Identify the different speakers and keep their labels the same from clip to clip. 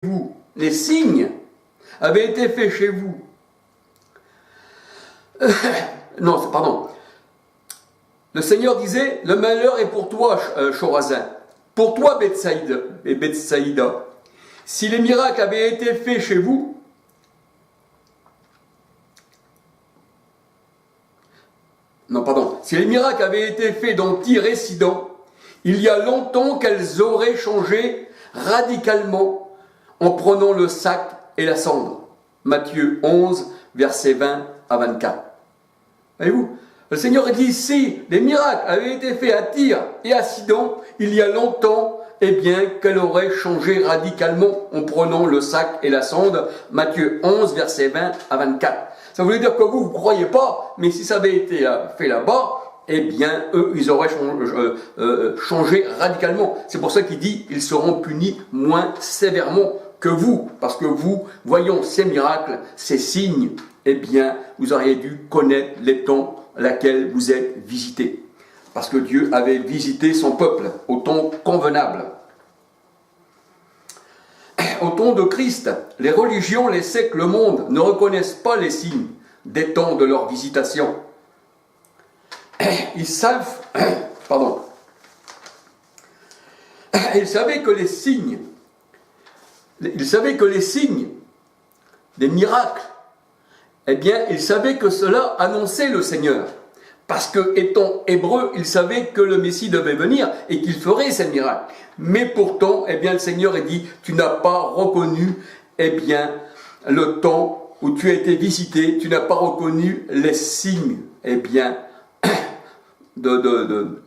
Speaker 1: vous, les signes avaient été faits chez vous. Non, pardon. Le Seigneur disait, le malheur est pour toi, Chorazin, pour toi, Bethsaïda. Si les miracles avaient été faits chez vous, si les miracles avaient été faits dans Tyr et Sidon, il y a longtemps qu'elles auraient changé radicalement en prenant le sac et la cendre. Matthieu 11, versets 20 à 24. Voyez-vous, le Seigneur a dit, si les miracles avaient été faits à Tyr et à Sidon, il y a longtemps, eh bien, qu'elle aurait changé radicalement en prenant le sac et la sonde. Matthieu 11, versets 20 à 24. Ça voulait dire que vous ne croyez pas, mais si ça avait été fait là-bas, eh bien, eux, ils auraient changé radicalement. C'est pour ça qu'il dit, ils seront punis moins sévèrement que vous, parce que vous, voyant ces miracles, ces signes, eh bien, vous auriez dû connaître les temps laquelle vous êtes visités. Parce que Dieu avait visité son peuple au temps convenable. Au temps de Christ, les religions, les siècles, le monde ne reconnaissent pas les signes des temps de leur visitation. Ils savaient que les signes, des miracles, eh bien, ils savaient que cela annonçait le Seigneur. Parce que, étant hébreux, ils savaient que le Messie devait venir et qu'il ferait ces miracles. Mais pourtant, eh bien, le Seigneur a dit, tu n'as pas reconnu, eh bien, le temps où tu as été visité, tu n'as pas reconnu les signes, eh bien, de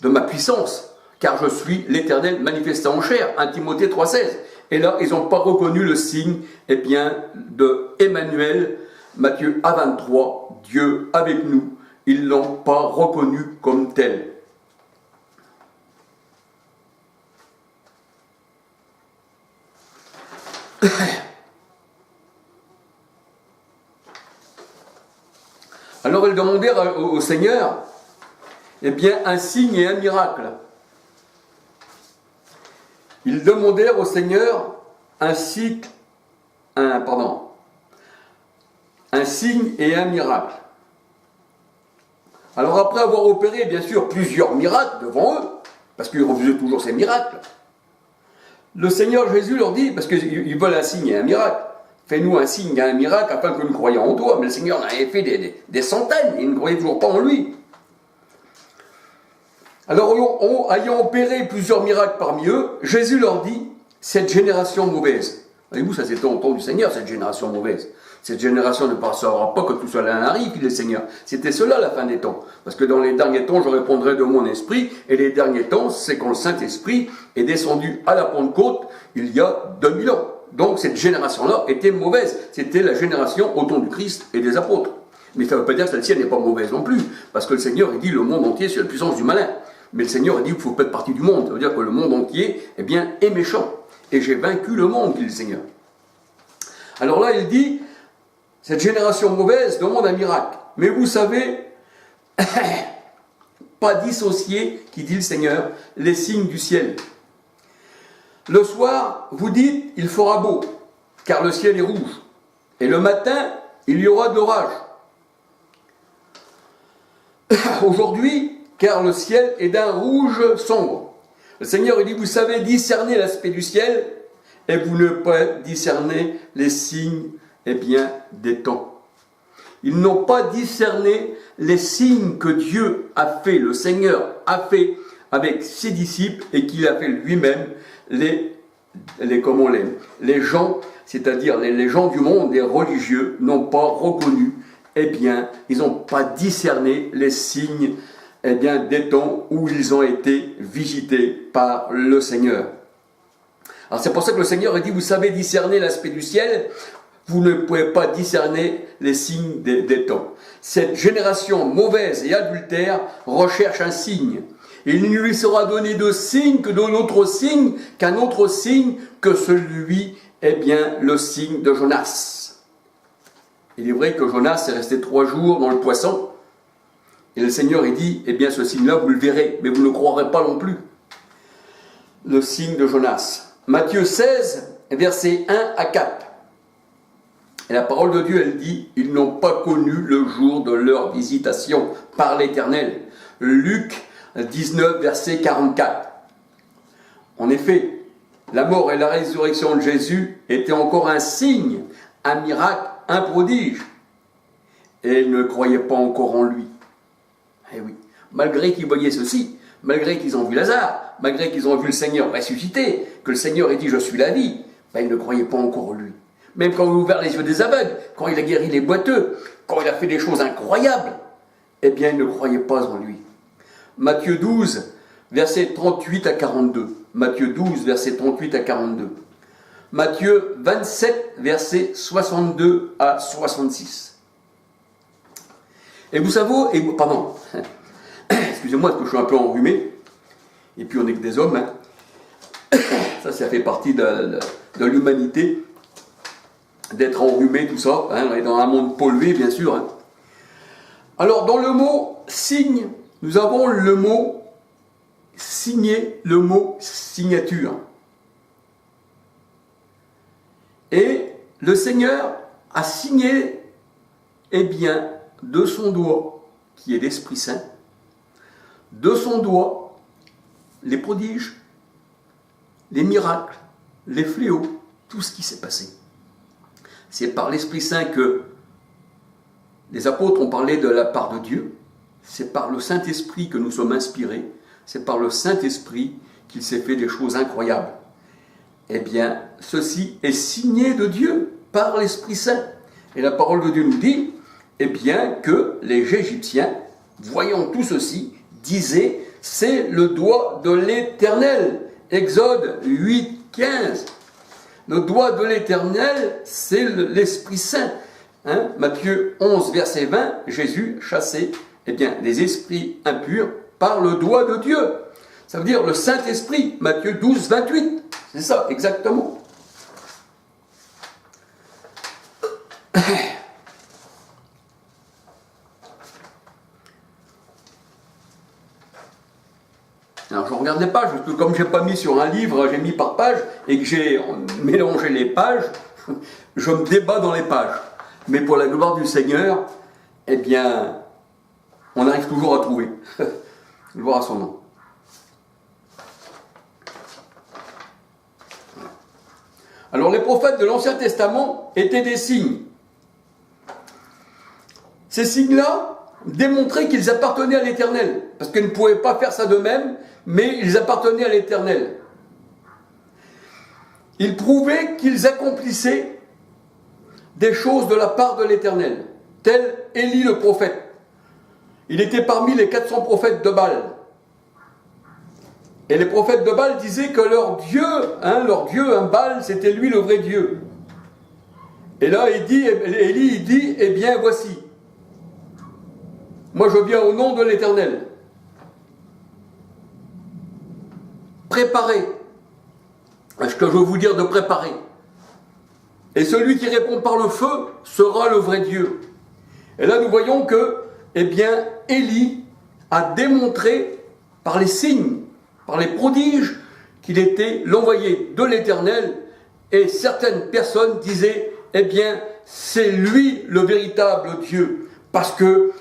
Speaker 1: ma puissance, car je suis l'Éternel manifesté en chair, 1 Timothée 3,16. Et là, ils n'ont pas reconnu le signe, eh bien, de Emmanuel, Matthieu 23, Dieu avec nous. Ils ne l'ont pas reconnu comme tel. Alors ils demandèrent au Seigneur, eh bien, un signe et un miracle. Ils demandèrent au Seigneur un signe et un miracle. Alors après avoir opéré, bien sûr, plusieurs miracles devant eux, parce qu'ils refusaient toujours ces miracles, le Seigneur Jésus leur dit, parce qu'ils veulent un signe et un miracle, fais-nous un signe et un miracle afin que nous croyions en toi. Mais le Seigneur en avait fait des centaines, ils ne croyaient toujours pas en lui. Alors, ayant opéré plusieurs miracles parmi eux, Jésus leur dit, cette génération mauvaise. Voyez-vous, ça c'était au temps du Seigneur, cette génération mauvaise. Cette génération ne saura pas que tout cela arrive, dit le Seigneur. C'était cela la fin des temps. Parce que dans les derniers temps, je répondrai de mon esprit, et les derniers temps, c'est quand le Saint-Esprit est descendu à la Pentecôte, il y a 2000 ans. Donc cette génération-là était mauvaise. C'était la génération au temps du Christ et des apôtres. Mais ça ne veut pas dire que celle-ci n'est pas mauvaise non plus. Parce que le Seigneur, il dit, le monde entier, c'est la puissance du malin. Mais le Seigneur a dit qu'il faut pas être partie du monde. Ça veut dire que le monde entier, eh bien, est méchant. Et j'ai vaincu le monde, dit le Seigneur. Alors là, il dit, cette génération mauvaise demande un miracle. Mais vous savez, pas dissocier, qui dit le Seigneur, les signes du ciel. Le soir, vous dites, il fera beau, car le ciel est rouge. Et le matin, il y aura de l'orage. Aujourd'hui, car le ciel est d'un rouge sombre. Le Seigneur, il dit, vous savez discerner l'aspect du ciel, et vous ne pouvez discerner les signes, eh bien, des temps. Ils n'ont pas discerné les signes que Dieu a fait, le Seigneur a fait avec ses disciples, et qu'il a fait lui-même, les gens, c'est-à-dire les gens du monde, les religieux, n'ont pas reconnu, eh bien, ils n'ont pas discerné les signes, eh bien, des temps où ils ont été visités par le Seigneur. Alors c'est pour ça que le Seigneur a dit, vous savez discerner l'aspect du ciel, vous ne pouvez pas discerner les signes des temps. Cette génération mauvaise et adultère recherche un signe. Et il ne lui sera donné de signe que d'un autre signe, qu'un autre signe que celui, eh bien, le signe de Jonas. Il est vrai que Jonas est resté 3 jours dans le poisson. Et le Seigneur, il dit, eh bien, ce signe-là, vous le verrez, mais vous ne croirez pas non plus. Le signe de Jonas. Matthieu 16, versets 1 à 4. Et la parole de Dieu, elle dit, ils n'ont pas connu le jour de leur visitation par l'Éternel. Luc 19, verset 44. En effet, la mort et la résurrection de Jésus étaient encore un signe, un miracle, un prodige. Et ils ne croyaient pas encore en lui. Eh oui, malgré qu'ils voyaient ceci, malgré qu'ils ont vu Lazare, malgré qu'ils ont vu le Seigneur ressuscité, que le Seigneur ait dit « je suis la vie », ben, ils ne croyaient pas encore en lui. Même quand il a ouvert les yeux des aveugles, quand il a guéri les boiteux, quand il a fait des choses incroyables, eh bien, ils ne croyaient pas en lui. Matthieu 12, versets 38 à 42. Matthieu 12, versets 38 à 42. Matthieu 27, versets 62 à 66. Et vous savez, pardon, excusez-moi parce que je suis un peu enrhumé, et puis on n'est que des hommes, hein. Ça fait partie de l'humanité, d'être enrhumé, tout ça, hein. On est dans un monde pollué, bien sûr. Hein. Alors, dans le mot signe, nous avons le mot signer, le mot signature. Et le Seigneur a signé, eh bien, de son doigt, qui est l'Esprit Saint, de son doigt, les prodiges, les miracles, les fléaux, tout ce qui s'est passé. C'est par l'Esprit Saint que les apôtres ont parlé de la part de Dieu. C'est par le Saint-Esprit que nous sommes inspirés. C'est par le Saint-Esprit qu'il s'est fait des choses incroyables. Eh bien, ceci est signé de Dieu par l'Esprit Saint. Et la parole de Dieu nous dit, eh bien, que les Égyptiens, voyant tout ceci, disaient, c'est le doigt de l'Éternel. Exode 8, 15. Le doigt de l'Éternel, c'est l'Esprit Saint. Hein? Matthieu 11, verset 20, Jésus chassait les esprits impurs par le doigt de Dieu. Ça veut dire le Saint-Esprit, Matthieu 12, 28. C'est ça, exactement. Alors je regarde les pages, parce que comme je n'ai pas mis sur un livre, j'ai mis par page, et que j'ai mélangé les pages, je me débat dans les pages. Mais pour la gloire du Seigneur, eh bien, on arrive toujours à trouver. Gloire à son nom. Alors les prophètes de l'Ancien Testament étaient des signes. Ces signes-là démontraient qu'ils appartenaient à l'Éternel, parce qu'ils ne pouvaient pas faire ça d'eux-mêmes, mais ils appartenaient à l'Éternel. Ils prouvaient qu'ils accomplissaient des choses de la part de l'Éternel, tel Élie le prophète. Il était parmi les 400 prophètes de Baal. Et les prophètes de Baal disaient que leur Dieu, un Baal, c'était lui le vrai Dieu. Et là, Élie dit, eh bien, voici. Moi, je viens au nom de l'Éternel. Préparez. Ce que je veux vous dire de préparer. Et celui qui répond par le feu sera le vrai Dieu. Et là, nous voyons que, eh bien, Élie a démontré par les signes, par les prodiges, qu'il était l'envoyé de l'Éternel. Et certaines personnes disaient, eh bien, c'est lui le véritable Dieu. Parce que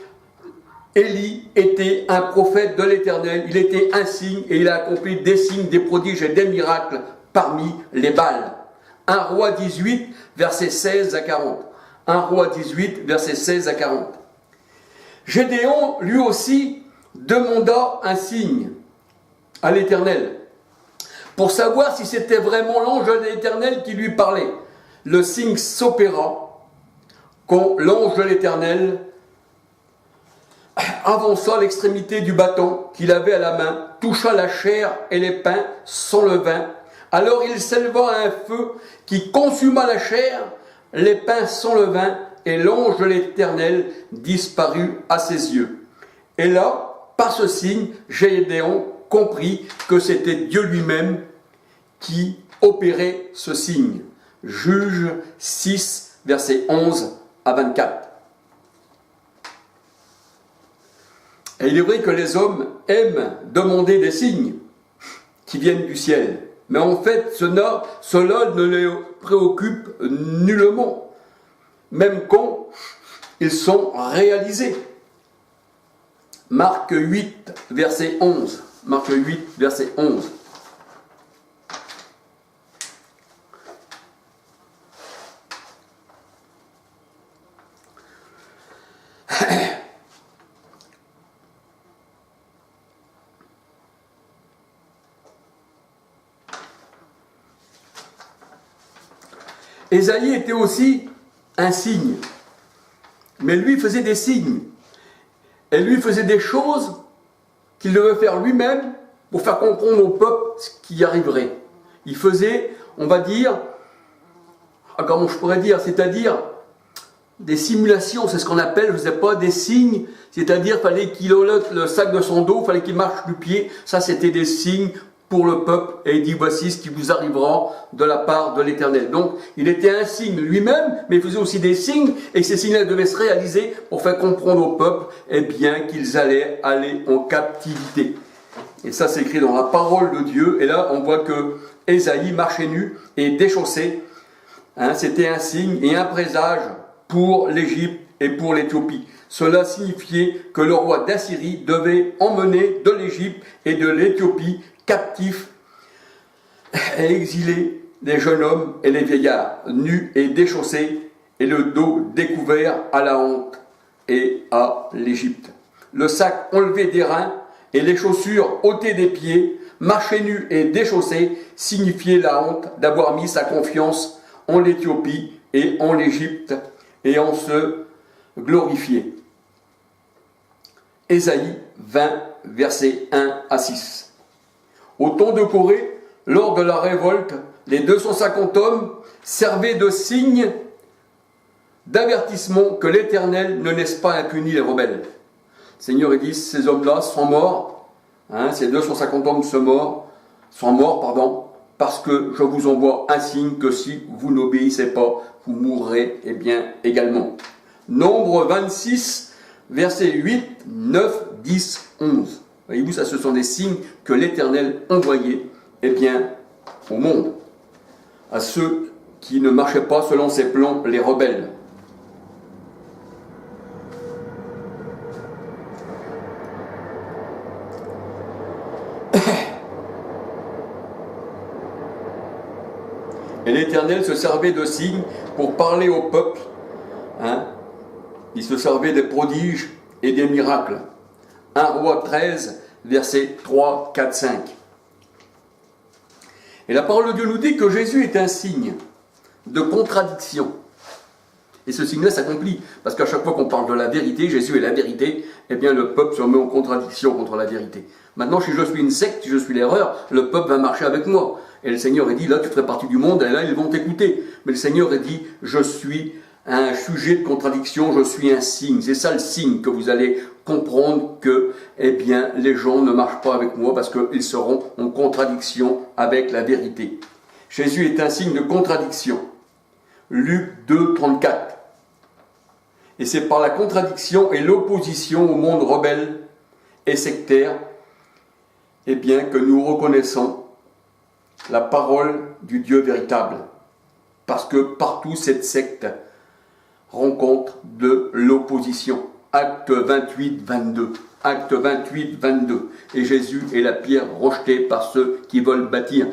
Speaker 1: Élie était un prophète de l'Éternel, il était un signe et il a accompli des signes, des prodiges et des miracles parmi les Baals. 1 Roi 18, versets 16 à 40. 1 Roi 18, versets 16 à 40. Gédéon, lui aussi, demanda un signe à l'Éternel pour savoir si c'était vraiment l'ange de l'Éternel qui lui parlait. Le signe s'opéra quand l'ange de l'Éternel avança à l'extrémité du bâton qu'il avait à la main, toucha la chair et les pains sans levain. Alors il s'éleva un feu qui consuma la chair, les pains sans levain, et l'ange de l'Éternel disparut à ses yeux. Et là, par ce signe, Gédéon comprit que c'était Dieu lui-même qui opérait ce signe. Juge 6, versets 11 à 24. Et il est vrai que les hommes aiment demander des signes qui viennent du ciel. Mais en fait, cela ne les préoccupe nullement, même quand ils sont réalisés. Marc 8, verset 11. Marc 8, verset 11. Ésaïe était aussi un signe, mais lui faisait des signes, et lui faisait des choses qu'il devait faire lui-même pour faire comprendre au peuple ce qui arriverait. Il faisait, on va dire, comment je pourrais dire, c'est-à-dire des simulations, c'est ce qu'on appelle, je ne sais pas, des signes, c'est-à-dire fallait qu'il enlève le sac de son dos, fallait qu'il marche du pied, ça c'était des signes pour le peuple, et il dit voici ce qui vous arrivera de la part de l'Éternel. Donc il était un signe lui-même, mais il faisait aussi des signes, et ces signes-là devaient se réaliser pour faire comprendre au peuple, eh bien qu'ils allaient aller en captivité. Et ça c'est écrit dans la parole de Dieu, et là on voit que Ésaïe marchait nu et déchaussé, c'était un signe et un présage pour l'Égypte et pour l'Éthiopie. Cela signifiait que le roi d'Assyrie devait emmener de l'Égypte et de l'Éthiopie captifs et exilés les jeunes hommes et les vieillards, nus et déchaussés, et le dos découvert à la honte et à l'Égypte. Le sac enlevé des reins et les chaussures ôtées des pieds, marcher nu et déchaussé, signifiait la honte d'avoir mis sa confiance en l'Éthiopie et en l'Égypte, et en se glorifier. Ésaïe 20, versets 1 à 6. Au temps de Corée, lors de la révolte, les 250 hommes servaient de signe d'avertissement que l'Éternel ne laisse pas impunis les rebelles. Le Seigneur dit, ces hommes-là sont morts, ces 250 hommes sont morts, parce que je vous envoie un signe que si vous n'obéissez pas, vous mourrez également. Nombre 26, versets 8, 9, 10, 11. Voyez-vous, ça ce sont des signes que l'Éternel envoyait au monde, à ceux qui ne marchaient pas selon ses plans, les rebelles. Et l'Éternel se servait de signes pour parler au peuple. Il se servait des prodiges et des miracles. 1 Roi 13, versets 3, 4, 5. Et la parole de Dieu nous dit que Jésus est un signe de contradiction. Et ce signe-là s'accomplit, parce qu'à chaque fois qu'on parle de la vérité, Jésus est la vérité, le peuple se met en contradiction contre la vérité. Maintenant, si je suis une secte, si je suis l'erreur, le peuple va marcher avec moi. Et le Seigneur a dit, là tu ferais partie du monde, et là ils vont t'écouter. Mais le Seigneur a dit, je suis un sujet de contradiction, je suis un signe. C'est ça le signe que vous allez comprendre que, les gens ne marchent pas avec moi parce qu'ils seront en contradiction avec la vérité. Jésus est un signe de contradiction. Luc 2, 34. Et c'est par la contradiction et l'opposition au monde rebelle et sectaire, que nous reconnaissons la parole du Dieu véritable. Parce que partout cette secte rencontre de l'opposition. Acte 28, 22. Acte 28, 22. Et Jésus est la pierre rejetée par ceux qui veulent bâtir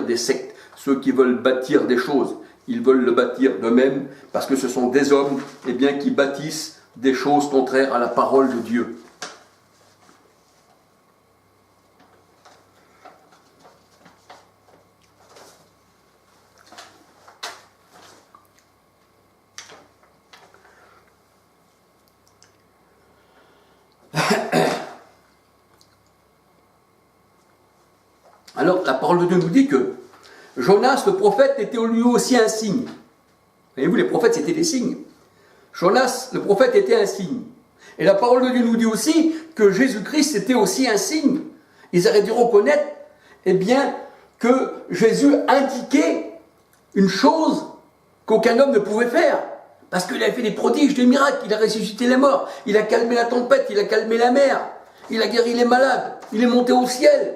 Speaker 1: des sectes, ceux qui veulent bâtir des choses. Ils veulent le bâtir d'eux-mêmes parce que ce sont des hommes qui bâtissent des choses contraires à la parole de Dieu. Alors, la parole de Dieu nous dit que Jonas, le prophète, était lui aussi un signe. Voyez-vous, les prophètes, c'était des signes. Jonas, le prophète, était un signe. Et la parole de Dieu nous dit aussi que Jésus-Christ était aussi un signe. Ils auraient dû reconnaître, que Jésus indiquait une chose qu'aucun homme ne pouvait faire. Parce qu'il a fait des prodiges, des miracles, il a ressuscité les morts, il a calmé la tempête, il a calmé la mer, il a guéri les malades, il est monté au ciel.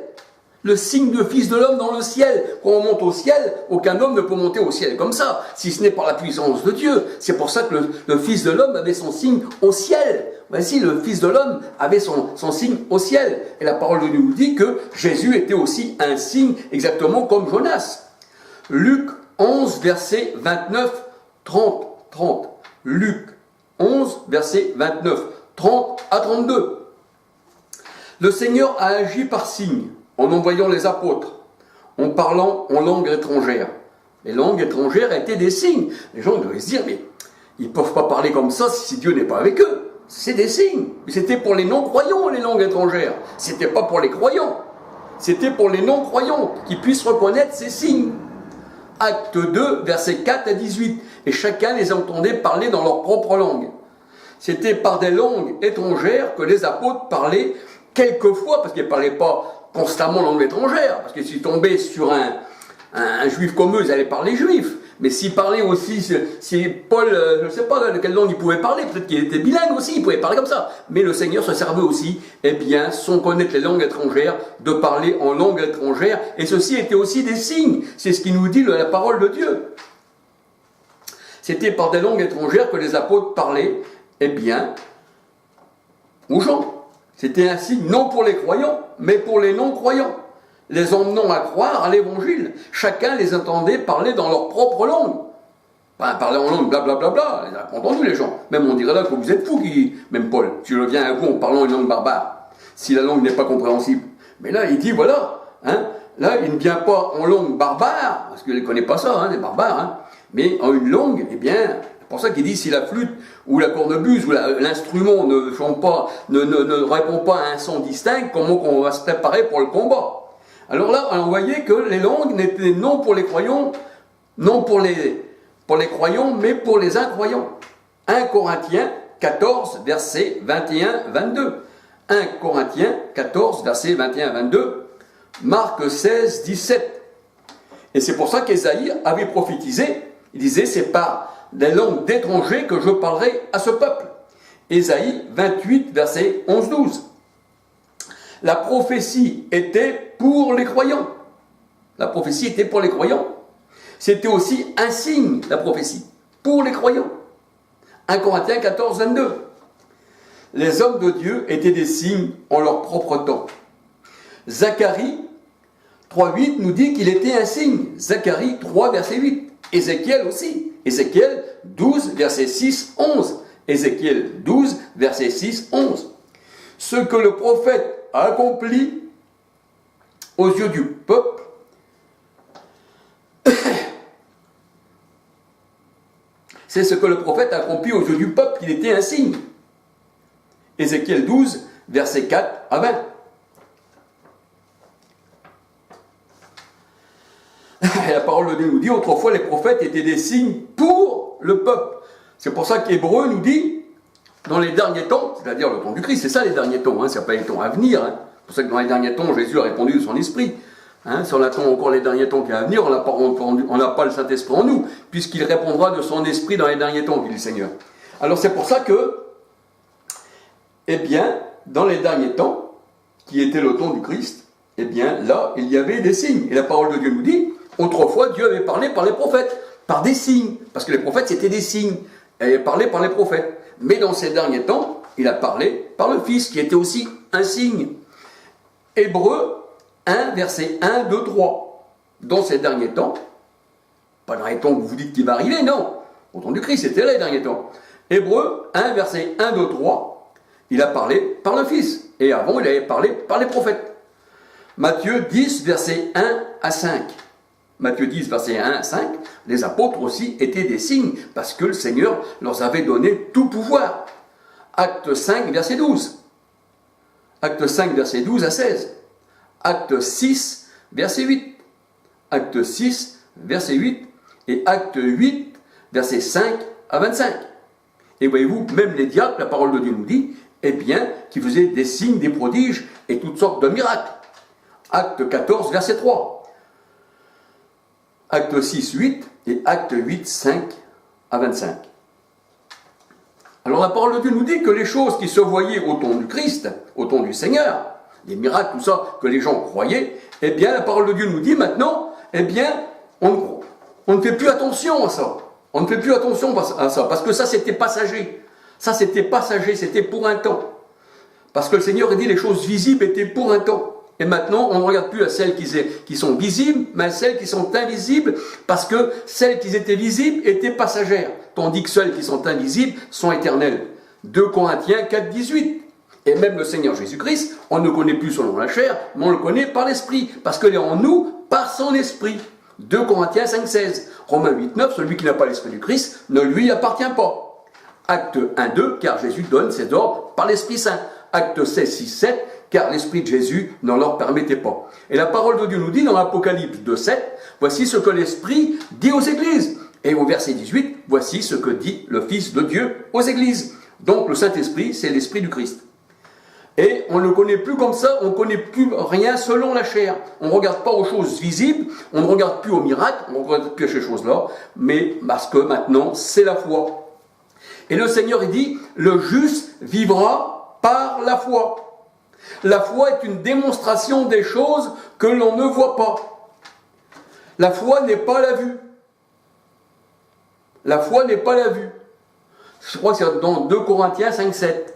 Speaker 1: le signe de Fils de l'homme dans le ciel. Quand on monte au ciel, aucun homme ne peut monter au ciel comme ça, si ce n'est par la puissance de Dieu. C'est pour ça que le Fils de l'homme avait son signe au ciel. Voici, le Fils de l'homme avait son signe au ciel. Et la parole de Dieu nous dit que Jésus était aussi un signe, exactement comme Jonas. Luc 11, verset 29, 30. Luc 11, verset 29, 30 à 32. Le Seigneur a agi par signe, en envoyant les apôtres, en parlant en langue étrangère. Les langues étrangères étaient des signes. Les gens devaient se dire, mais ils ne peuvent pas parler comme ça si Dieu n'est pas avec eux. C'est des signes. C'était pour les non-croyants, les langues étrangères. C'était pas pour les croyants. C'était pour les non-croyants qui puissent reconnaître ces signes. Acte 2, versets 4 à 18. Et chacun les entendait parler dans leur propre langue. C'était par des langues étrangères que les apôtres parlaient quelquefois, parce qu'ils ne parlaient pas constamment langue étrangère, parce que s'ils tombaient sur un juif comme eux, ils allaient parler juif. Mais s'ils parlaient aussi, si Paul, je ne sais pas de quelle langue il pouvait parler, peut-être qu'il était bilingue aussi, il pouvait parler comme ça. Mais le Seigneur se servait aussi, eh bien, sans connaître les langues étrangères, de parler en langue étrangère, et ceci était aussi des signes. C'est ce qui nous dit la parole de Dieu. C'était par des langues étrangères que les apôtres parlaient, eh bien, aux gens. C'était un signe non pour les croyants, mais pour les non-croyants, les emmenant à croire à l'évangile. Chacun les entendait parler dans leur propre langue. Enfin, parler en langue, blablabla, ils n'ont pas entendu les gens. Même on dirait là que vous êtes fous, même Paul, tu reviens à vous en parlant une langue barbare, si la langue n'est pas compréhensible. Mais là, il dit, voilà, là, il ne vient pas en langue barbare, parce qu'il ne connaît pas ça, les barbares, mais en une langue, eh bien, c'est pour ça qu'il dit, si la flûte ou la cornemuse ou l'instrument ne chante pas, ne répond pas à un son distinct, comment on va se préparer pour le combat? Alors là, on voyait que les langues n'étaient non pour les croyants, non pour les croyants, mais pour les incroyants. 1 Corinthiens 14, versets 21-22. 1 Corinthiens 14, versets 21-22. Marc 16, 17. Et c'est pour ça qu'Ésaïe avait prophétisé. Il disait, c'est par des langues d'étrangers que je parlerai à ce peuple. Ésaïe 28, versets 11-12. La prophétie était pour les croyants. La prophétie était pour les croyants. C'était aussi un signe, la prophétie, pour les croyants. 1 Corinthiens 14, 22. Les hommes de Dieu étaient des signes en leur propre temps. Zacharie 3, 8 nous dit qu'il était un signe. Zacharie 3, verset 8. Ézéchiel aussi. Ézéchiel 12, verset 6, 11. Ézéchiel 12, verset 6, 11. Ce que le prophète a accompli aux yeux du peuple, c'est ce que le prophète a accompli aux yeux du peuple, qu'il était un signe. Ézéchiel 12, versets 4 à 20. La parole de Dieu nous dit, autrefois les prophètes étaient des signes pour le peuple. C'est pour ça qu'Hébreu nous dit, dans les derniers temps, c'est-à-dire le temps du Christ, c'est ça les derniers temps, c'est pas les temps à venir. C'est pour ça que dans les derniers temps, Jésus a répondu de son esprit. Si on attend encore les derniers temps qui à venir, on n'a pas le Saint-Esprit en nous, puisqu'il répondra de son esprit dans les derniers temps, dit le Seigneur. Alors c'est pour ça que, eh bien, dans les derniers temps, qui était le temps du Christ, eh bien, là, il y avait des signes. Et la parole de Dieu nous dit, autrefois, Dieu avait parlé par les prophètes, par des signes, parce que les prophètes, c'était des signes. Il avait parlé par les prophètes. Mais dans ces derniers temps, il a parlé par le Fils, qui était aussi un signe. Hébreux 1, verset 1, 2, 3. Dans ces derniers temps, pas dans les temps que vous dites qu'il va arriver, non. Au temps du Christ, c'était là les derniers temps. Hébreux 1, verset 1, 2, 3. Il a parlé par le Fils. Et avant, il avait parlé par les prophètes. Matthieu 10, verset 1 à 5. Matthieu 10, verset 1 à 5, les apôtres aussi étaient des signes, parce que le Seigneur leur avait donné tout pouvoir. Acte 5, verset 12. Acte 5, verset 12 à 16. Acte 6, verset 8. Acte 6, verset 8. Et acte 8, verset 5 à 25. Et voyez-vous, même les diacres, la parole de Dieu nous dit, eh bien, qui faisaient des signes, des prodiges et toutes sortes de miracles. Acte 14, verset 3. Acte 6, 8 et acte 8, 5 à 25. Alors la parole de Dieu nous dit que les choses qui se voyaient au temps du Christ, au temps du Seigneur, les miracles, tout ça, que les gens croyaient, eh bien la parole de Dieu nous dit maintenant, eh bien on ne fait plus attention à ça. On ne fait plus attention à ça, parce que ça c'était passager. Ça c'était passager, c'était pour un temps. Parce que le Seigneur a dit les choses visibles étaient pour un temps. Et maintenant, on ne regarde plus à celles qui sont visibles, mais à celles qui sont invisibles, parce que celles qui étaient visibles étaient passagères, tandis que celles qui sont invisibles sont éternelles. 2 Corinthiens 4, 18. Et même le Seigneur Jésus-Christ, on ne le connaît plus selon la chair, mais on le connaît par l'Esprit, parce qu'il est en nous par son Esprit. 2 Corinthiens 5, 16. Romains 8, 9, celui qui n'a pas l'Esprit du Christ ne lui appartient pas. Acte 1, 2, car Jésus donne ses ordres par l'Esprit Saint. Acte 16, 6, 7, car l'Esprit de Jésus ne leur permettait pas. Et la parole de Dieu nous dit dans l'Apocalypse 2, 7, voici ce que l'Esprit dit aux églises. Et au verset 18, voici ce que dit le Fils de Dieu aux églises. Donc le Saint-Esprit, c'est l'Esprit du Christ. Et on ne le connaît plus comme ça, on ne connaît plus rien selon la chair. On ne regarde pas aux choses visibles, on ne regarde plus aux miracles, on ne regarde plus à ces choses-là, mais parce que maintenant, c'est la foi. Et le Seigneur, il dit, le juste vivra par la foi. La foi est une démonstration des choses que l'on ne voit pas. La foi n'est pas la vue. La foi n'est pas la vue. Je crois que c'est dans 2 Corinthiens 5, 7.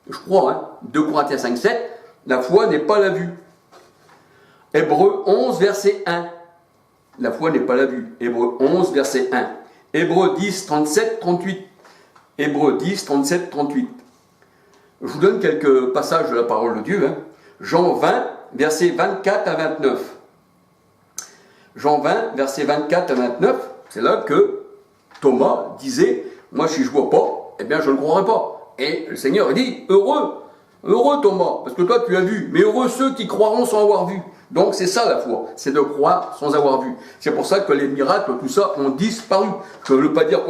Speaker 1: Je crois, 2 Corinthiens 5, 7, la foi n'est pas la vue. Hébreux 11, verset 1. La foi n'est pas la vue. Hébreux 11, verset 1. Hébreux 10, 37, 38. Hébreux 10, 37, 38. Je vous donne quelques passages de la parole de Dieu. Jean 20, versets 24 à 29. Jean 20, versets 24 à 29, c'est là que Thomas disait, moi si je ne vois pas, eh bien je ne croirai pas. Et le Seigneur dit, heureux Thomas, parce que toi tu as vu, mais heureux ceux qui croiront sans avoir vu. Donc c'est ça la foi, c'est de croire sans avoir vu. C'est pour ça que les miracles, tout ça, ont disparu. Je ne veux pas dire